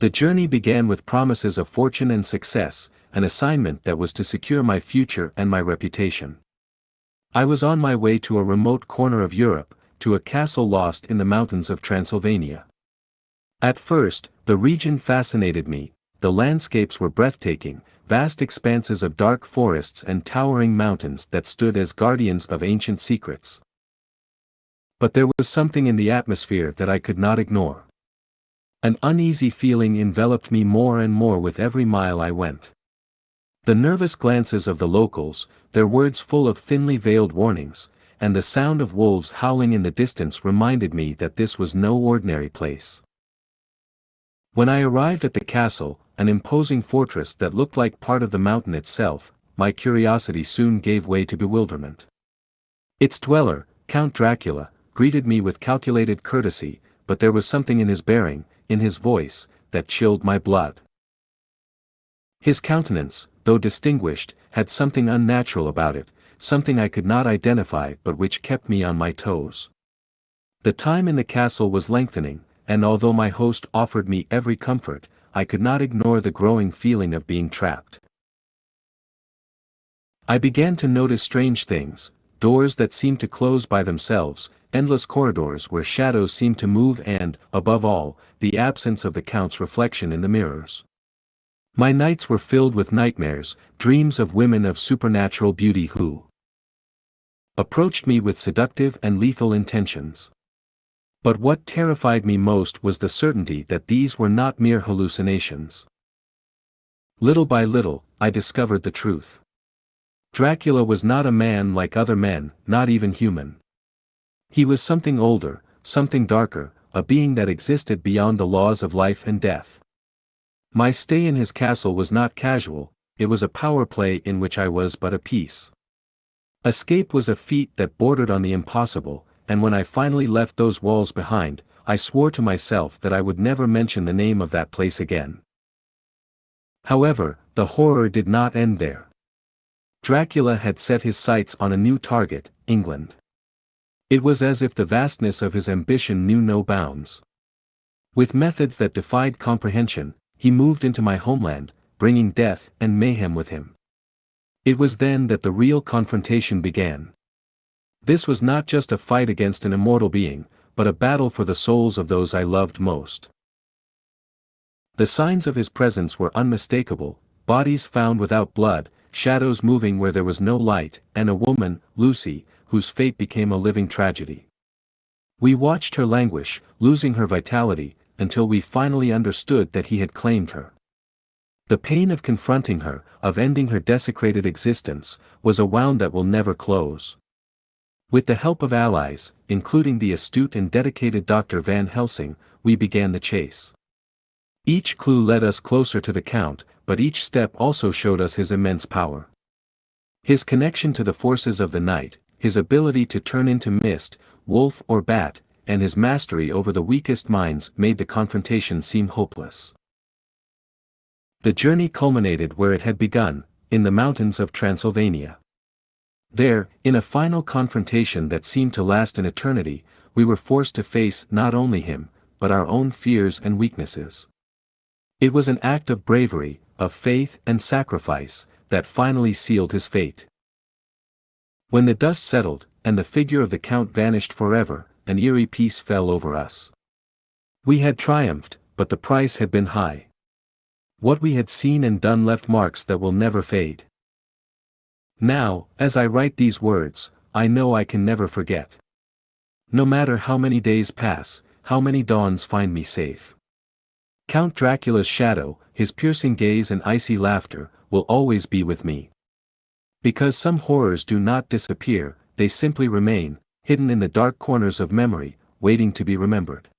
The journey began with promises of fortune and success, an assignment that was to secure my future and my reputation. I was on my way to a remote corner of Europe, to a castle lost in the mountains of Transylvania. At first, the region fascinated me. The landscapes were breathtaking, vast expanses of dark forests and towering mountains that stood as guardians of ancient secrets. But there was something in the atmosphere that I could not ignore. An uneasy feeling enveloped me more and more with every mile I went. The nervous glances of the locals, their words full of thinly veiled warnings, and the sound of wolves howling in the distance reminded me that this was no ordinary place. When I arrived at the castle, an imposing fortress that looked like part of the mountain itself, my curiosity soon gave way to bewilderment. Its dweller, Count Dracula, greeted me with calculated courtesy, but there was something in his bearing, in his voice, that chilled my blood. His countenance, though distinguished, had something unnatural about it, something I could not identify but which kept me on my toes. The time in the castle was lengthening, and although my host offered me every comfort, I could not ignore the growing feeling of being trapped. I began to notice strange things, doors that seemed to close by themselves, endless corridors where shadows seemed to move and, above all, the absence of the Count's reflection in the mirrors. My nights were filled with nightmares, dreams of women of supernatural beauty who approached me with seductive and lethal intentions. But what terrified me most was the certainty that these were not mere hallucinations. Little by little, I discovered the truth. Dracula was not a man like other men, not even human. He was something older, something darker, a being that existed beyond the laws of life and death. My stay in his castle was not casual, it was a power play in which I was but a piece. Escape was a feat that bordered on the impossible, and when I finally left those walls behind, I swore to myself that I would never mention the name of that place again. However, the horror did not end there. Dracula had set his sights on a new target, England. It was as if the vastness of his ambition knew no bounds. With methods that defied comprehension, he moved into my homeland, bringing death and mayhem with him. It was then that the real confrontation began. This was not just a fight against an immortal being, but a battle for the souls of those I loved most. The signs of his presence were unmistakable: bodies found without blood, shadows moving where there was no light, and a woman, Lucy, whose fate became a living tragedy. We watched her languish, losing her vitality, until we finally understood that he had claimed her. The pain of confronting her, of ending her desecrated existence, was a wound that will never close. With the help of allies, including the astute and dedicated Dr. Van Helsing, we began the chase. Each clue led us closer to the Count, but each step also showed us his immense power. His connection to the forces of the night, his ability to turn into mist, wolf or bat, and his mastery over the weakest minds made the confrontation seem hopeless. The journey culminated where it had begun, in the mountains of Transylvania. There, in a final confrontation that seemed to last an eternity, we were forced to face not only him, but our own fears and weaknesses. It was an act of bravery, of faith and sacrifice, that finally sealed his fate. When the dust settled, and the figure of the Count vanished forever, an eerie peace fell over us. We had triumphed, but the price had been high. What we had seen and done left marks that will never fade. Now, as I write these words, I know I can never forget. No matter how many days pass, how many dawns find me safe. Count Dracula's shadow, his piercing gaze and icy laughter, will always be with me. Because some horrors do not disappear, they simply remain, hidden in the dark corners of memory, waiting to be remembered.